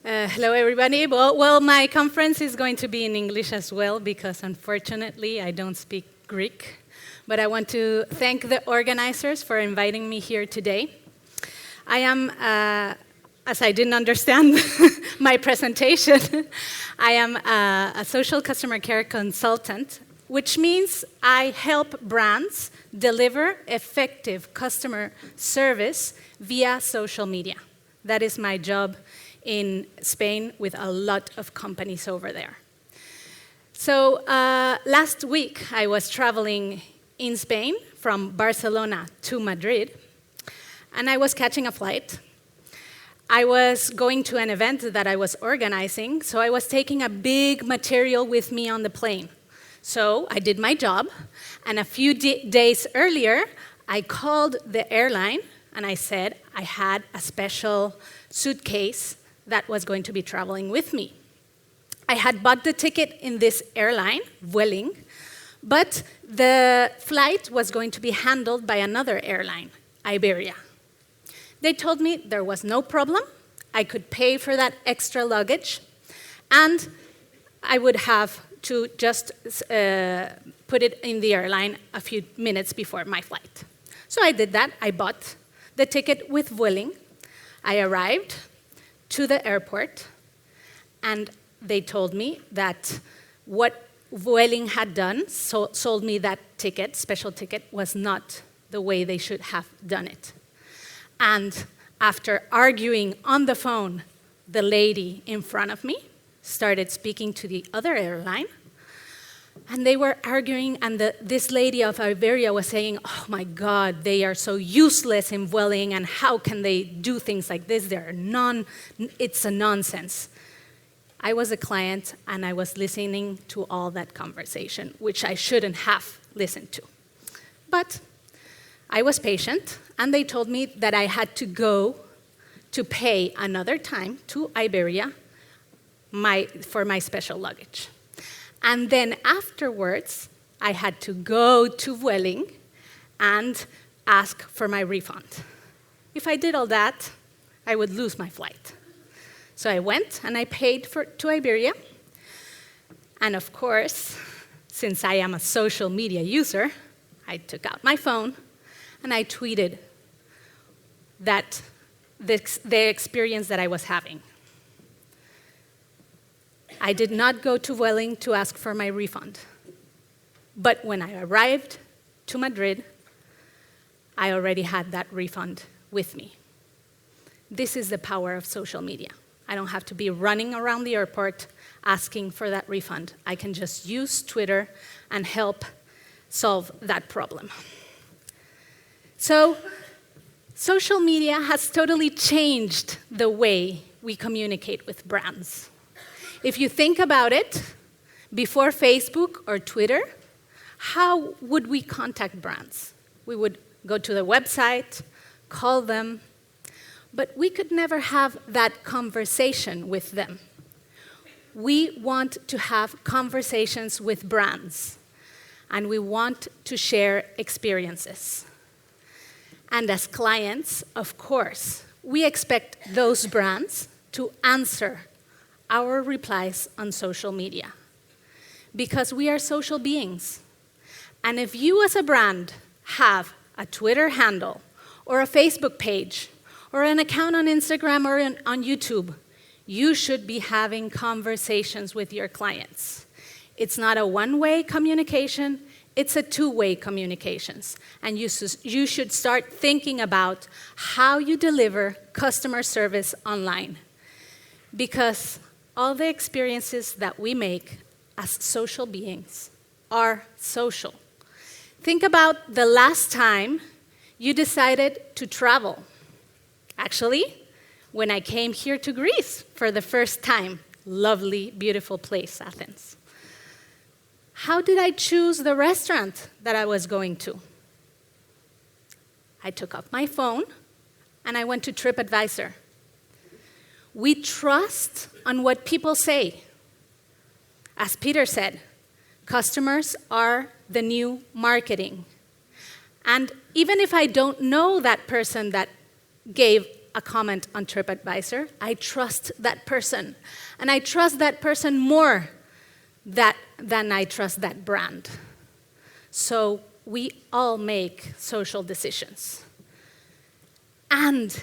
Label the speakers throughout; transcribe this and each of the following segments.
Speaker 1: Hello, everybody. Well, my conference is going to be in English as well because, unfortunately, I don't speak Greek. But I want to thank the organizers for inviting me here today. I am, as I didn't understand my presentation, I am a social customer care consultant, which means I help brands deliver effective customer service via social media. That is my job in Spain with a lot of companies over there. So last week, I was traveling in Spain from Barcelona to Madrid, and I was catching a flight. I was going to an event that I was organizing, so I was taking a big material with me on the plane. So I did my job, and a few days earlier, I called the airline, and I said I had a special suitcase that was going to be traveling with me. I had bought the ticket in this airline, Vueling, but the flight was going to be handled by another airline, Iberia. They told me there was no problem, I could pay for that extra luggage, and I would have to just put it in the airline a few minutes before my flight. So I did that. I bought the ticket with Vueling. I arrived to the airport, and they told me that what Vueling had done, sold me that ticket, special ticket, was not the way they should have done it. And after arguing on the phone, the lady in front of me started speaking to the other airline, and they were arguing, and this lady of Iberia was saying, oh my God, they are so useless in Vueling, and how can they do things like this? It's a nonsense. I was a client, and I was listening to all that conversation, which I shouldn't have listened to. But I was patient, and they told me that I had to go to pay another time to Iberia for my special luggage. And then afterwards, I had to go to Vueling and ask for my refund. If I did all that, I would lose my flight. So I went and I paid to Iberia. And of course, since I am a social media user, I took out my phone and I tweeted that the experience that I was having. I did not go to Vueling to ask for my refund. But when I arrived to Madrid, I already had that refund with me. This is the power of social media. I don't have to be running around the airport asking for that refund. I can just use Twitter and help solve that problem. So, social media has totally changed the way we communicate with brands. If you think about it, before Facebook or Twitter, how would we contact brands? We would go to the website, call them, but we could never have that conversation with them. We want to have conversations with brands, and we want to share experiences. And as clients, of course, we expect those brands to answer our replies on social media, because we are social beings. And if you as a brand have a Twitter handle or a Facebook page or an account on Instagram or on YouTube, you should be having conversations with your clients. It's not a one-way communication, it's a two-way communications. And you should start thinking about how you deliver customer service online, because all the experiences that we make as social beings are social. Think about the last time you decided to travel. Actually, when I came here to Greece for the first time, lovely, beautiful place, Athens. How did I choose the restaurant that I was going to? I took up my phone and I went to TripAdvisor. We trust on what people say. As Peter said, customers are the new marketing. And even if I don't know that person that gave a comment on TripAdvisor, I trust that person. And I trust that person more than I trust that brand. So we all make social decisions. And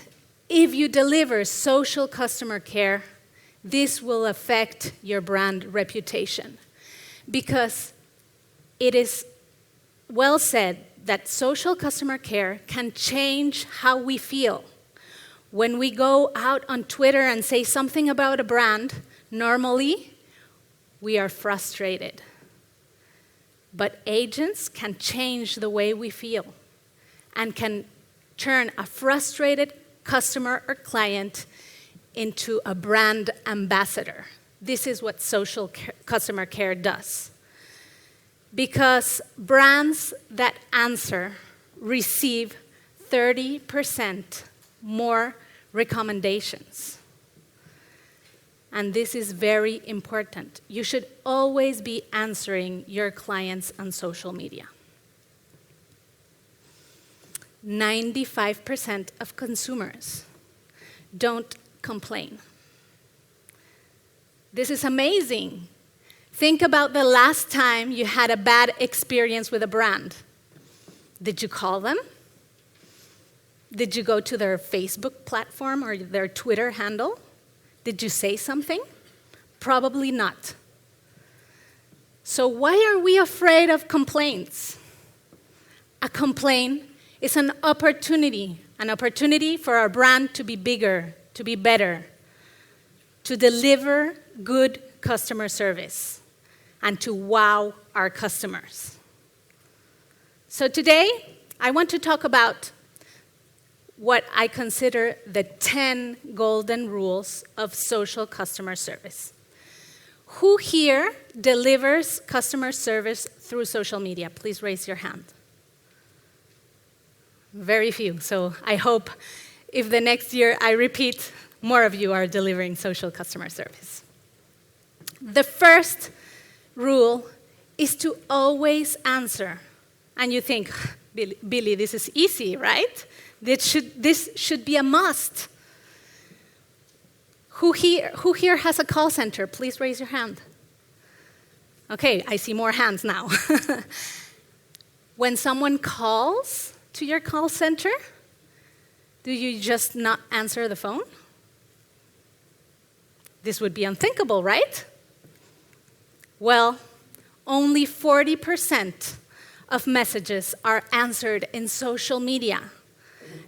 Speaker 1: if you deliver social customer care, this will affect your brand reputation. Because it is well said that social customer care can change how we feel. When we go out on Twitter and say something about a brand, normally we are frustrated. But agents can change the way we feel and can turn a frustrated customer or client into a brand ambassador. This is what social customer care does. Because brands that answer receive 30% more recommendations. And this is very important. You should always be answering your clients on social media. 95% of consumers don't complain. This is amazing. Think about the last time you had a bad experience with a brand. Did you call them? Did you go to their Facebook platform or their Twitter handle? Did you say something? Probably not. So why are we afraid of complaints? A complaint is an opportunity for our brand to be bigger, to be better, to deliver good customer service, and to wow our customers. So today, I want to talk about what I consider the 10 golden rules of social customer service. Who here delivers customer service through social media? Please raise your hand. Very few, so I hope if the next year I repeat, more of you are delivering social customer service. The first rule is to always answer. And you think, Billie, this is easy, right? This should be a must. Who here has a call center? Please raise your hand. Okay, I see more hands now. When someone calls to your call center, do you just not answer the phone? This would be unthinkable, right? Well, only 40% of messages are answered in social media.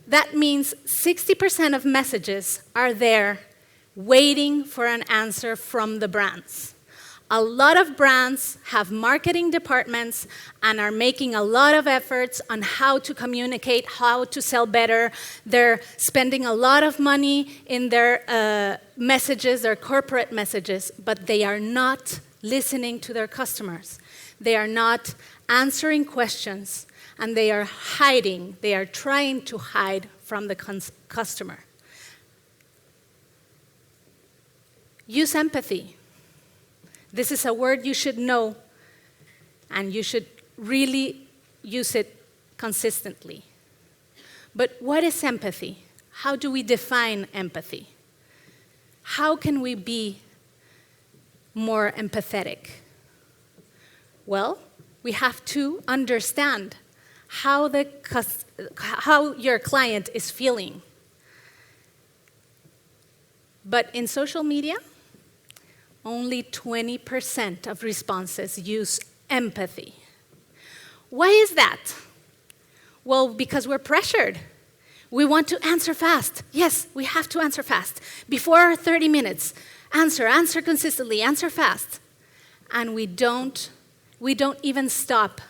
Speaker 1: That means 60% of messages are there waiting for an answer from the brands. A lot of brands have marketing departments and are making a lot of efforts on how to communicate, how to sell better. They're spending a lot of money in their messages, their corporate messages, but they are not listening to their customers. They are not answering questions, and they are hiding. They are trying to hide from the customer. Use empathy. This is a word you should know, and you should really use it consistently. But what is empathy? How do we define empathy? How can we be more empathetic? Well, we have to understand how your client is feeling. But in social media, only 20% of responses use empathy. Why is that? Well, because we're pressured. We want to answer fast. Yes, we have to answer fast. Before 30 minutes, answer consistently, answer fast. And we don't even stop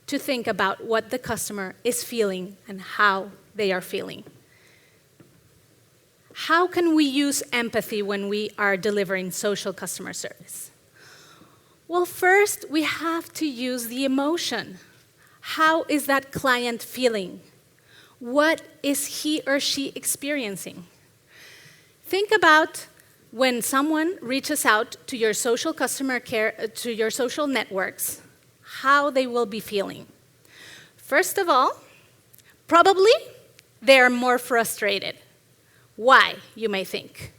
Speaker 1: to think about what the customer is feeling and how they are feeling. How can we use empathy when we are delivering social customer service? Well, first, we have to use the emotion. How is that client feeling? What is he or she experiencing? Think about when someone reaches out to your social customer care, to your social networks, how they will be feeling. First of all, probably they are more frustrated. Why, you may think?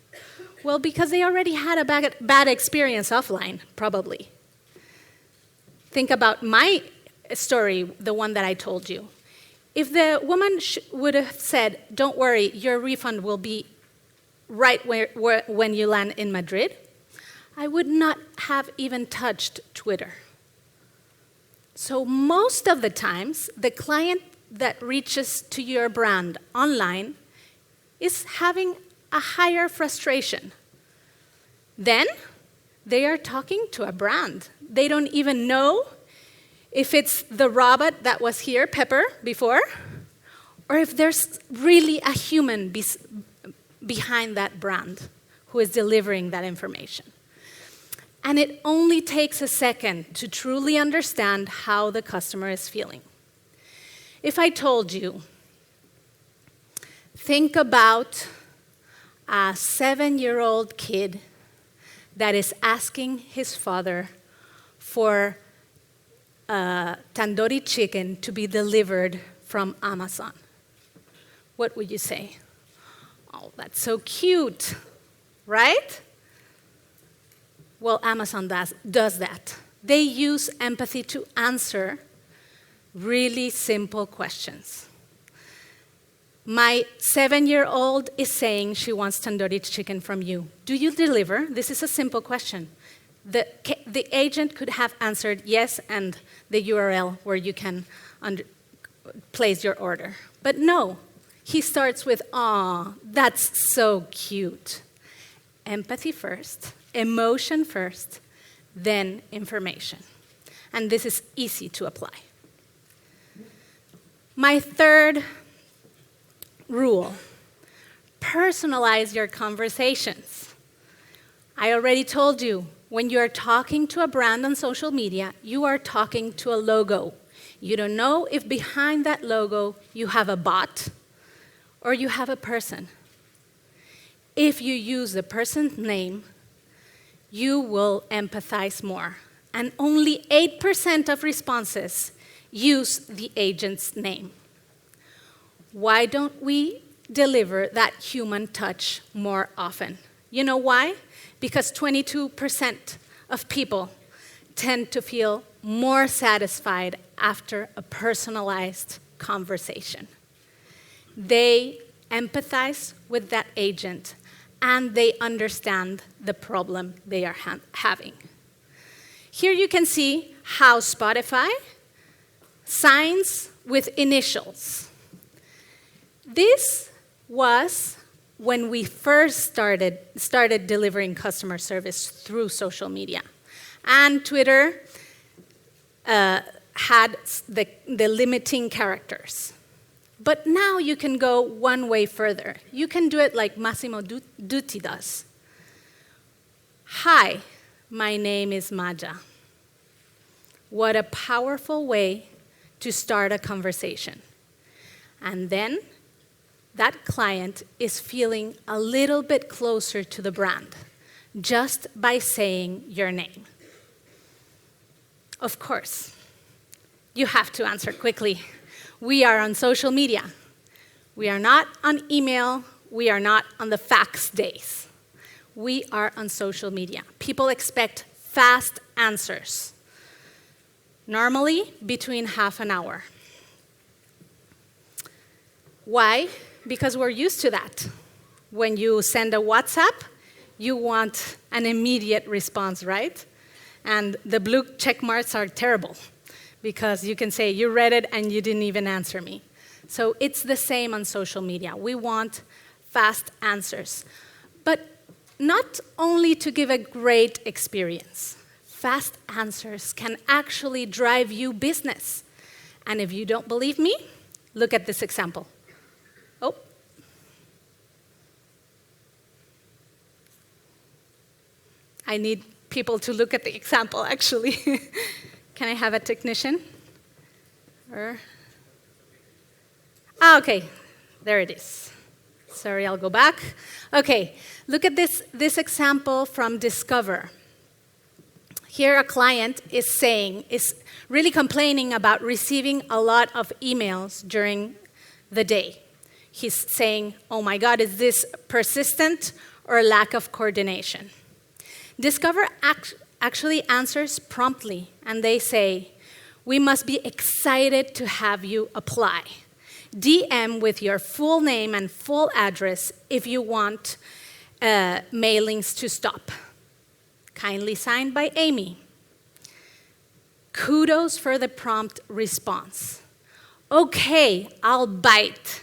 Speaker 1: Well, because they already had a bad experience offline, probably. Think about my story, the one that I told you. If the woman would have said, don't worry, your refund will be right when you land in Madrid, I would not have even touched Twitter. So most of the times, the client that reaches to your brand online is having a higher frustration. Then they are talking to a brand. They don't even know if it's the robot that was here, Pepper, before, or if there's really a human behind that brand who is delivering that information. And it only takes a second to truly understand how the customer is feeling. If I told you, think about a 7-year-old kid that is asking his father for tandoori chicken to be delivered from Amazon, what would you say? Oh, that's so cute, right? Well, Amazon does that. They use empathy to answer really simple questions. My 7-year-old is saying she wants tandoori chicken from you. Do you deliver? This is a simple question. The agent could have answered yes and the URL where you can place your order. But no, he starts with, aw, that's so cute. Empathy first, emotion first, then information. And this is easy to apply. My third rule, personalize your conversations. I already told you, when you are talking to a brand on social media, you are talking to a logo. You don't know if behind that logo you have a bot or you have a person. If you use the person's name, you will empathize more. And only 8% of responses use the agent's name. Why don't we deliver that human touch more often? You know why? Because 22% of people tend to feel more satisfied after a personalized conversation. They empathize with that agent and they understand the problem they are having. Here you can see how Spotify signs with initials. This was when we first started delivering customer service through social media. And Twitter had the limiting characters. But now you can go one way further. You can do it like Massimo Dutti does. Hi, my name is Maja. What a powerful way to start a conversation. And then that client is feeling a little bit closer to the brand just by saying your name. Of course, you have to answer quickly. We are on social media. We are not on email. We are not on the fax days. We are on social media. People expect fast answers, normally between half an hour. Why? Because we're used to that. When you send a WhatsApp, you want an immediate response, right? And the blue check marks are terrible because you can say, you read it and you didn't even answer me. So it's the same on social media. We want fast answers. But not only to give a great experience. Fast answers can actually drive you business. And if you don't believe me, look at this example. Oh. I need people to look at the example, actually. Can I have a technician? Okay, there it is. Sorry, I'll go back. Okay, look at this example from Discover. Here a client is really complaining about receiving a lot of emails during the day. he's saying, oh my God, is this persistent or lack of coordination? Discover actually answers promptly, and they say, we must be excited to have you apply. DM with your full name and full address if you want mailings to stop. Kindly signed by Amy. Kudos for the prompt response. Okay, I'll bite.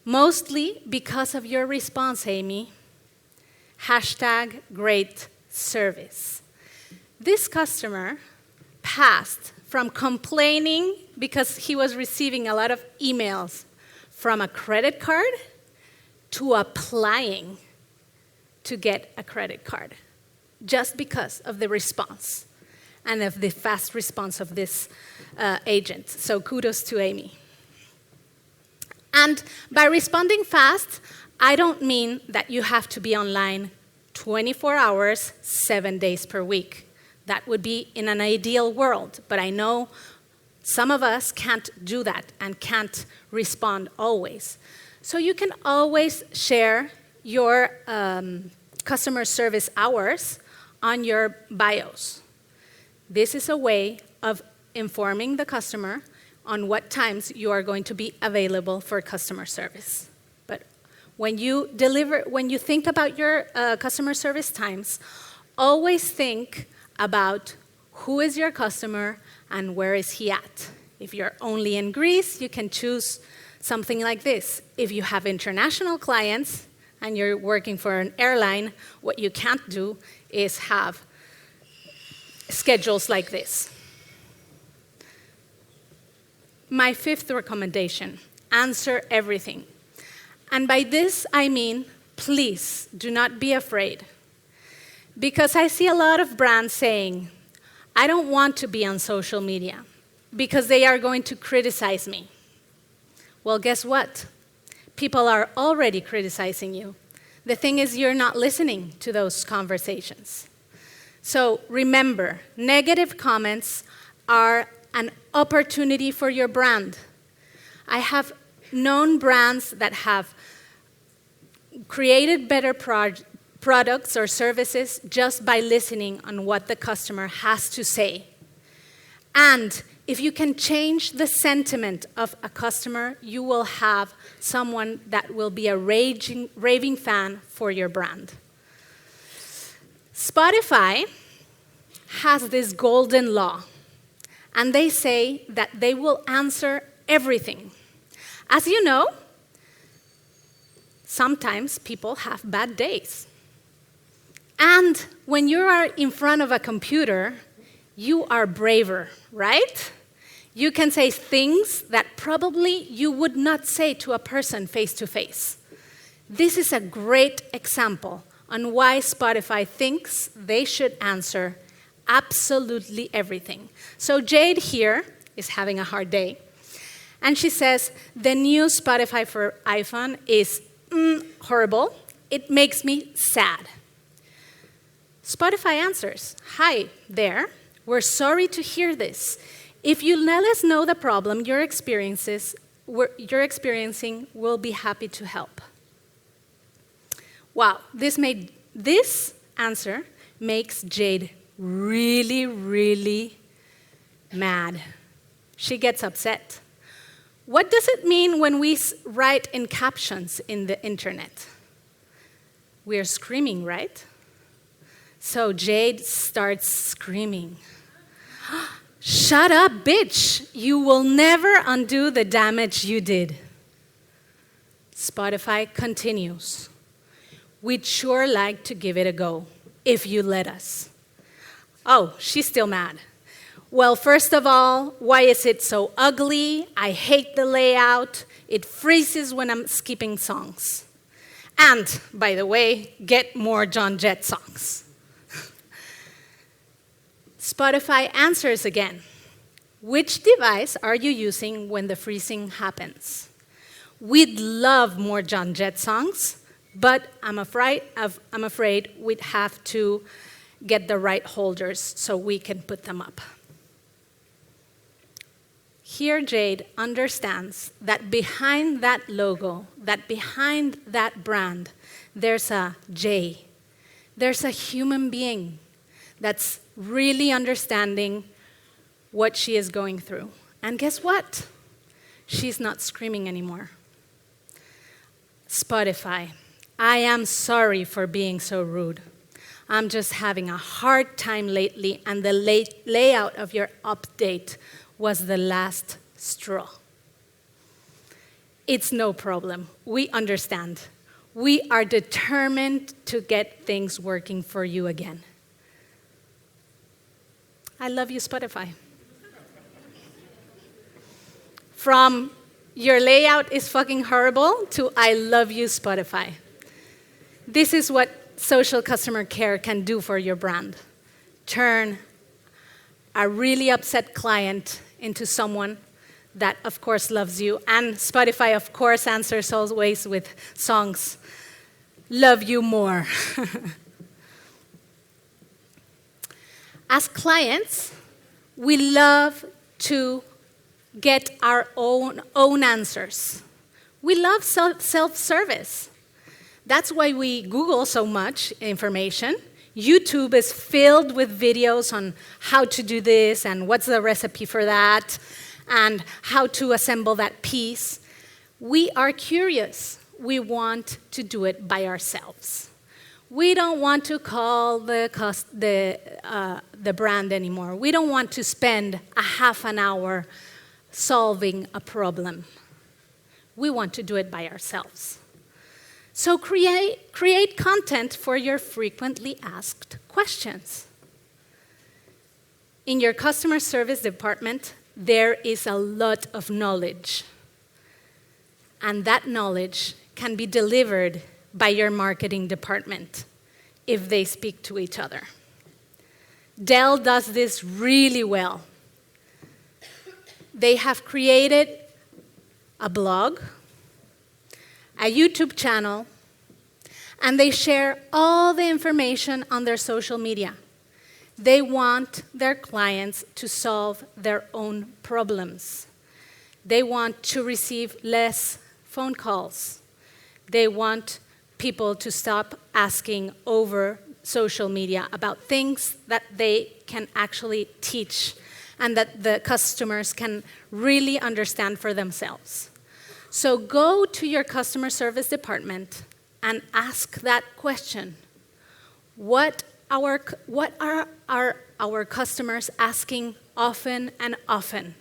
Speaker 1: Mostly because of your response, Amy. Hashtag great service. This customer passed from complaining because he was receiving a lot of emails from a credit card to applying to get a credit card, just because of the response and of the fast response of this agent. So kudos to Amy. And by responding fast, I don't mean that you have to be online 24 hours, 7 days per week. That would be in an ideal world, but I know some of us can't do that and can't respond always. So you can always share your customer service hours on your bios. This is a way of informing the customer on what times you are going to be available for customer service. But when you think about your customer service times, always think about who is your customer and where is he at. If you're only in Greece, you can choose something like this. If you have international clients and you're working for an airline, what you can't do is have schedules like this. My fifth recommendation, answer everything. And by this, I mean, please do not be afraid. Because I see a lot of brands saying, I don't want to be on social media because they are going to criticize me. Well, guess what? People are already criticizing you. The thing is, you're not listening to those conversations. So remember, negative comments are an opportunity for your brand. I have known brands that have created better products or services just by listening on what the customer has to say. And if you can change the sentiment of a customer, you will have someone that will be a raving fan for your brand. Spotify has this golden law, and they say that they will answer everything. As you know, sometimes people have bad days. And when you are in front of a computer, you are braver, right? You can say things that probably you would not say to a person face to face. This is a great example on why Spotify thinks they should answer absolutely everything. So Jade here is having a hard day. And she says, the new Spotify for iPhone is horrible. It makes me sad. Spotify answers, hi there, we're sorry to hear this. If you let us know the problem you're experiencing, we'll be happy to help. Wow, this answer makes Jade really, really mad. She gets upset. What does it mean when we write in captions in the internet? We're screaming, right? So Jade starts screaming. Shut up, bitch! You will never undo the damage you did. Spotify continues. We'd sure like to give it a go, if you let us. Oh, she's still mad. Well, first of all, why is it so ugly? I hate the layout. It freezes when I'm skipping songs. And, by the way, get more John Jett songs. Spotify answers again. Which device are you using when the freezing happens? We'd love more John Jett songs, but I'm afraid we'd have to get the right holders so we can put them up. Here, Jade understands that behind that logo, that behind that brand, there's a J. There's a human being that's really understanding what she is going through. And guess what? She's not screaming anymore. Spotify, I am sorry for being so rude. I'm just having a hard time lately, and the layout of your update was the last straw. It's no problem. We understand. We are determined to get things working for you again. I love you, Spotify. From your layout is fucking horrible to I love you, Spotify. This is what social customer care can do for your brand. Turn a really upset client into someone that, of course, loves you. And Spotify, of course, answers always with songs. Love you more. As clients, we love to get our own answers. We love self-service. That's why we Google so much information. YouTube is filled with videos on how to do this and what's the recipe for that and how to assemble that piece. We are curious. We want to do it by ourselves. We don't want to call the brand anymore. We don't want to spend a half an hour solving a problem. We want to do it by ourselves. So create content for your frequently asked questions. In your customer service department, there is a lot of knowledge. And that knowledge can be delivered by your marketing department if they speak to each other. DELL does this really well. They have created a blog, a YouTube channel, and they share all the information on their social media. They want their clients to solve their own problems. They want to receive less phone calls. They want people to stop asking over social media about things that they can actually teach and that the customers can really understand for themselves. So go to your customer service department and ask that question. What are our customers asking often and often?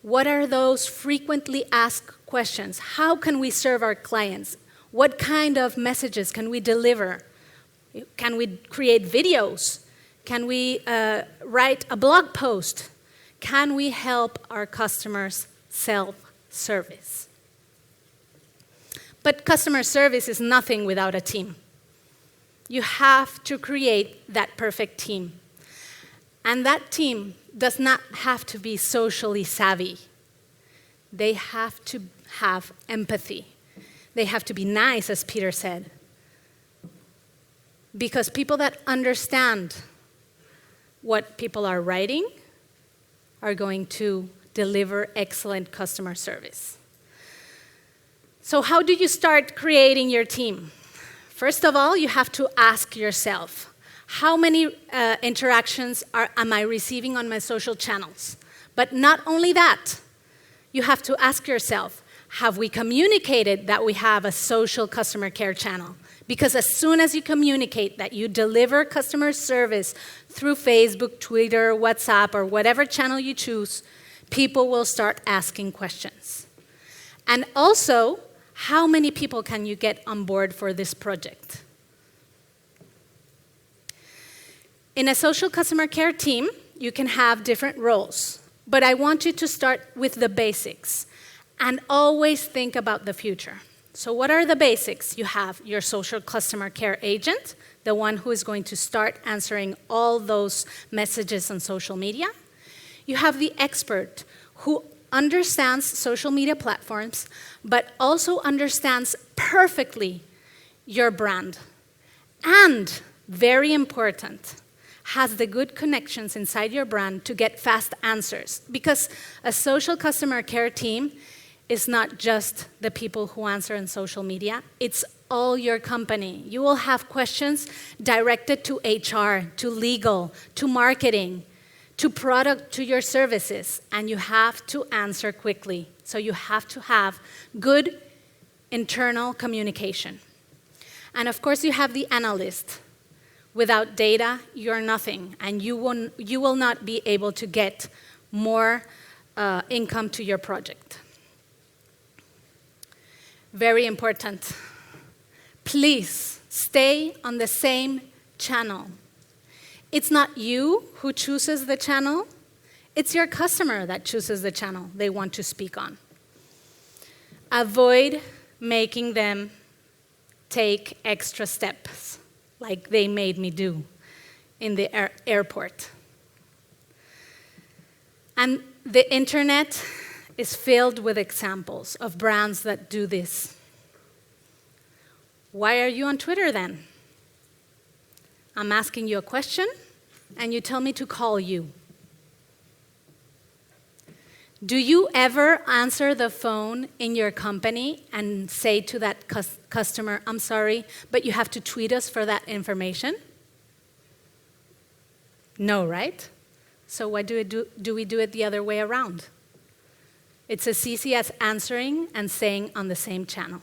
Speaker 1: What are those frequently asked questions? How can we serve our clients? What kind of messages can we deliver? Can we create videos? Can we write a blog post? Can we help our customers self-service? But customer service is nothing without a team. You have to create that perfect team. And that team does not have to be socially savvy. They have to have empathy. They have to be nice, as Peter said. Because people that understand what people are writing are going to deliver excellent customer service. So how do you start creating your team? First of all, you have to ask yourself, how many interactions am I receiving on my social channels? But not only that, you have to ask yourself, have we communicated that we have a social customer care channel? Because as soon as you communicate that you deliver customer service through Facebook, Twitter, WhatsApp, or whatever channel you choose, people will start asking questions. And also, how many people can you get on board for this project? In a social customer care team, you can have different roles, but I want you to start with the basics and always think about the future. So what are the basics? You have your social customer care agent, the one who is going to start answering all those messages on social media. You have the expert who understands social media platforms, but also understands perfectly your brand. And, very important, has the good connections inside your brand to get fast answers. Because a social customer care team is not just the people who answer on social media, it's all your company. You will have questions directed to HR, to legal, to marketing, to product, to your services, and you have to answer quickly. So you have to have good internal communication. And of course, you have the analyst. Without data, you're nothing, and you will not be able to get more income to your project. Very important. Please stay on the same channel. It's not you who chooses the channel. It's your customer that chooses the channel they want to speak on. Avoid making them take extra steps like they made me do in the airport. And the internet is filled with examples of brands that do this. Why are you on Twitter then? I'm asking you a question, and you tell me to call you. Do you ever answer the phone in your company and say to that customer, I'm sorry, but you have to tweet us for that information? No, right? So why do we do it the other way around? It's as easy as answering and saying on the same channel.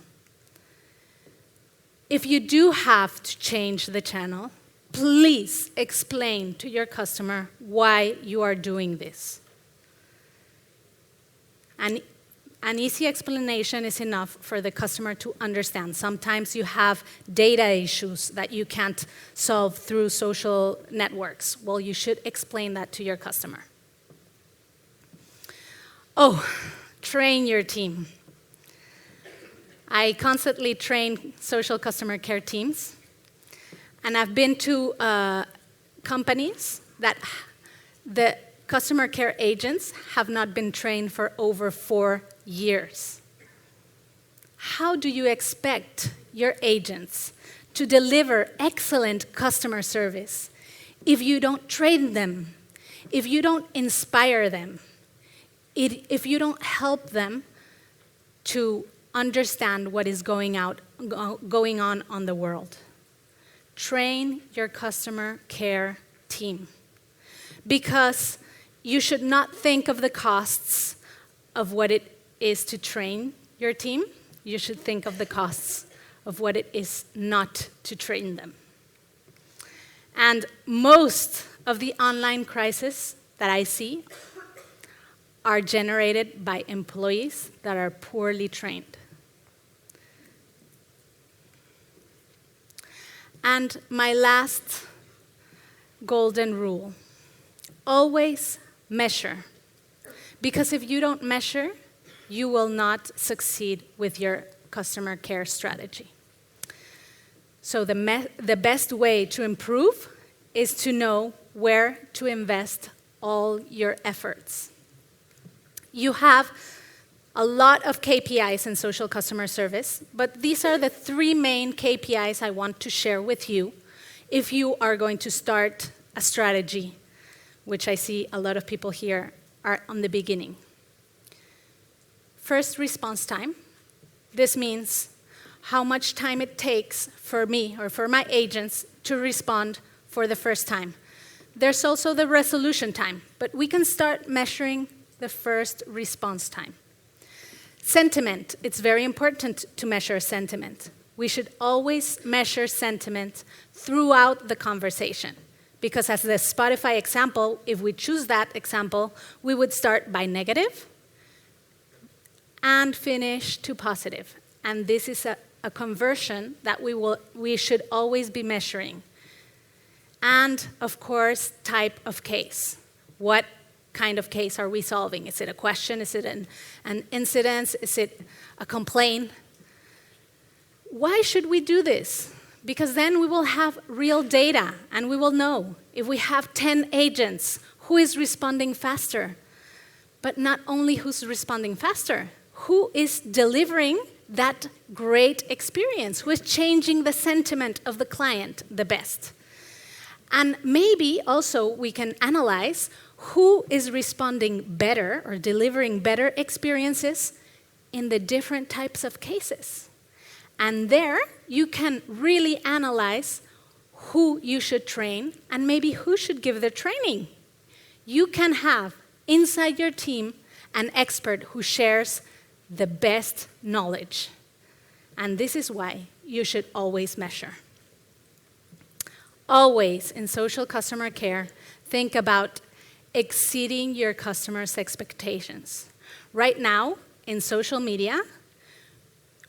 Speaker 1: If you do have to change the channel, please explain to your customer why you are doing this. And an easy explanation is enough for the customer to understand. Sometimes you have data issues that you can't solve through social networks. Well, you should explain that to your customer. Oh, train your team. I constantly train social customer care teams. And I've been to companies that the customer care agents have not been trained for over 4 years. How do you expect your agents to deliver excellent customer service if you don't train them, if you don't inspire them, if you don't help them to understand what is going on the world? Train your customer care team, because you should not think of the costs of what it is to train your team. You should think of the costs of what it is not to train them. And most of the online crises that I see are generated by employees that are poorly trained. And my last golden rule: always measure. Because if you don't measure, you will not succeed with your customer care strategy. So the best way to improve is to know where to invest all your efforts. You have a lot of KPIs in social customer service, but these are the 3 main KPIs I want to share with you if you are going to start a strategy, which I see a lot of people here are on the beginning. First, response time. This means how much time it takes for me or for my agents to respond for the first time. There's also the resolution time, but we can start measuring the first response time. Sentiment. It's very important to measure sentiment. We should always measure sentiment throughout the conversation. Because as the Spotify example, if we choose that example, we would start by negative and finish to positive. And this is a conversion that we should always be measuring. And of course, type of case. What kind of case are we solving? Is it a question? Is it an incident? Is it a complaint? Why should we do this? Because then we will have real data, and we will know if we have 10 agents, who is responding faster. But not only who's responding faster, who is delivering that great experience, who is changing the sentiment of the client the best. And maybe also we can analyze who is responding better or delivering better experiences in the different types of cases. And there, you can really analyze who you should train and maybe who should give the training. You can have inside your team an expert who shares the best knowledge. And this is why you should always measure. Always, in social customer care, think about exceeding your customers' expectations. Right now, in social media,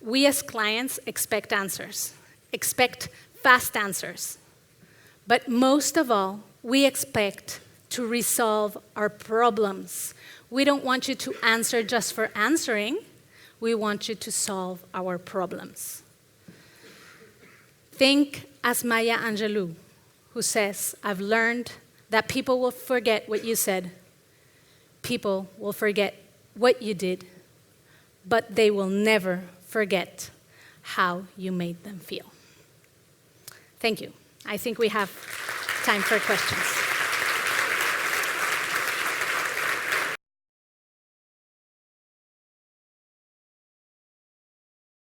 Speaker 1: we as clients expect answers, expect fast answers. But most of all, we expect to resolve our problems. We don't want you to answer just for answering. We want you to solve our problems. Think as Maya Angelou, who says, I've learned that people will forget what you said. People will forget what you did, but they will never forget how you made them feel. Thank you. I think we have time for questions.